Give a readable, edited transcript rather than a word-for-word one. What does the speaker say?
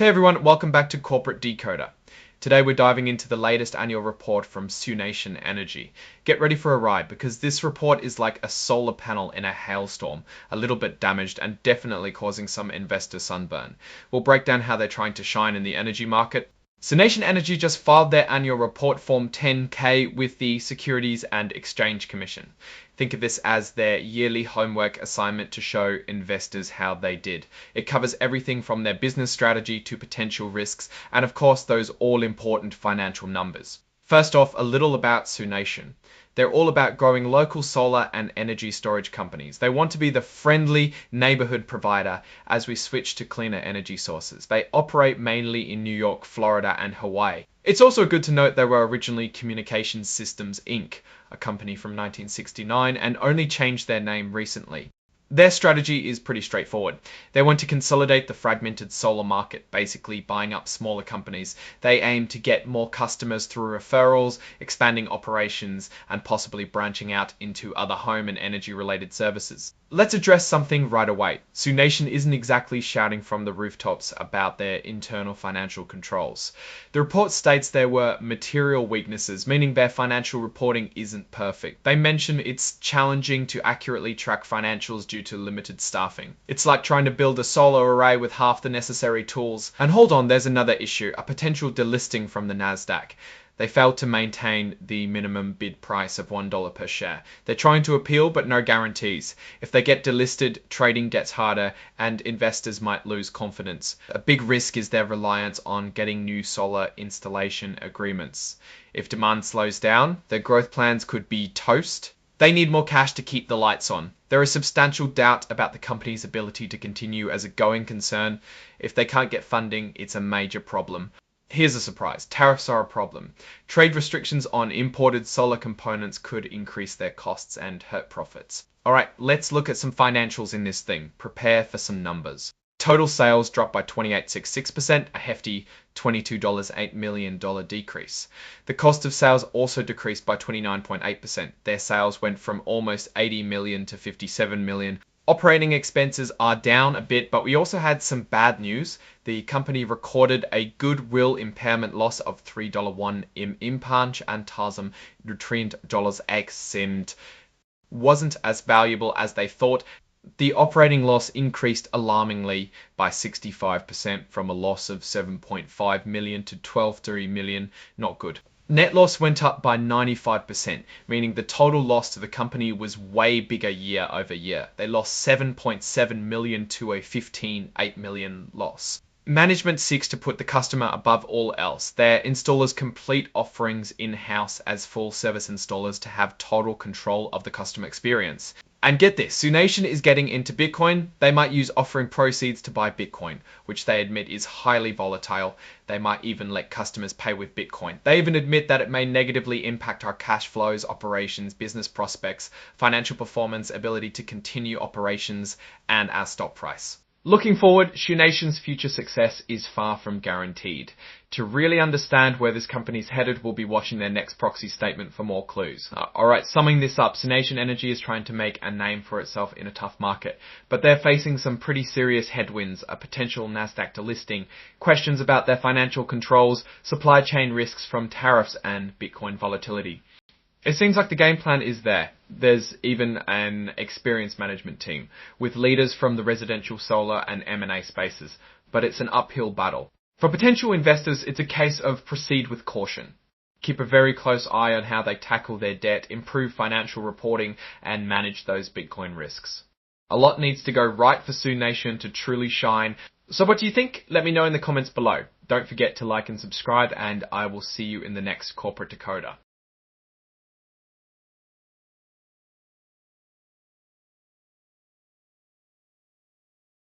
Hey everyone, welcome back to Corporate Decoder. Today we're diving into the latest annual report from Sunation Energy. Get ready for a ride because this report is like a solar panel in a hailstorm, a little bit damaged and definitely causing some investor sunburn. We'll break down how they're trying to shine in the energy market. Sunation Energy just filed their annual report Form 10-K with the Securities and Exchange Commission. Think of this as their yearly homework assignment to show investors how they did. It covers everything from their business strategy to potential risks, and of course those all-important financial numbers. First off, a little about Sunation. They're all about growing local solar and energy storage companies. They want to be the friendly neighborhood provider as we switch to cleaner energy sources. They operate mainly in New York, Florida, and Hawaii. It's also good to note they were originally Communications Systems Inc., a company from 1969, and only changed their name recently. Their strategy is pretty straightforward. They want to consolidate the fragmented solar market, basically buying up smaller companies. They aim to get more customers through referrals, expanding operations, and possibly branching out into other home and energy related services. Let's address something right away. Sunation isn't exactly shouting from the rooftops about their internal financial controls. The report states there were material weaknesses, meaning their financial reporting isn't perfect. They mention it's challenging to accurately track financials due to limited staffing. It's like trying to build a solar array with half the necessary tools. And hold on, there's another issue, a potential delisting from the NASDAQ. They failed to maintain the minimum bid price of $1 per share. They're trying to appeal, but no guarantees. If they get delisted, trading gets harder and investors might lose confidence. A big risk is their reliance on getting new solar installation agreements. If demand slows down, their growth plans could be toast. They need more cash to keep the lights on. There is substantial doubt about the company's ability to continue as a going concern. If they can't get funding, it's a major problem. Here's a surprise. Tariffs are a problem. Trade restrictions on imported solar components could increase their costs and hurt profits. Alright, let's look at some financials in this thing. Prepare for some numbers. Total sales dropped by 28.66%, a hefty $22.8 million decrease. The cost of sales also decreased by 29.8%. Their sales went from almost $80 million to $57 million. Operating expenses are down a bit, but we also had some bad news. The company recorded a goodwill impairment loss of $3.1 im impanch and tasum $nutrient wasn't as valuable as they thought. The operating loss increased alarmingly by 65% from a loss of $7.5 million to $12.3 million. Not good. Net loss went up by 95%, meaning the total loss to the company was way bigger year over year. They lost $7.7 million to a $15.8 million loss. Management seeks to put the customer above all else. Their installers complete offerings in-house as full service installers to have total control of the customer experience. And get this, Sunation is getting into Bitcoin. They might use offering proceeds to buy Bitcoin, which they admit is highly volatile. They might even let customers pay with Bitcoin. They even admit that it may negatively impact our cash flows, operations, business prospects, financial performance, ability to continue operations, and our stock price. Looking forward, Sunation's future success is far from guaranteed. To really understand where this company's headed, we'll be watching their next proxy statement for more clues. Alright, summing this up, Sunation Energy is trying to make a name for itself in a tough market, but they're facing some pretty serious headwinds, a potential NASDAQ delisting, questions about their financial controls, supply chain risks from tariffs, and Bitcoin volatility. It seems like the game plan is there. There's even an experienced management team with leaders from the residential solar and M&A spaces, but it's an uphill battle. For potential investors, it's a case of proceed with caution. Keep a very close eye on how they tackle their debt, improve financial reporting, and manage those Bitcoin risks. A lot needs to go right for Sunation to truly shine. So what do you think? Let me know in the comments below. Don't forget to like and subscribe, and I will see you in the next Corporate Decoder.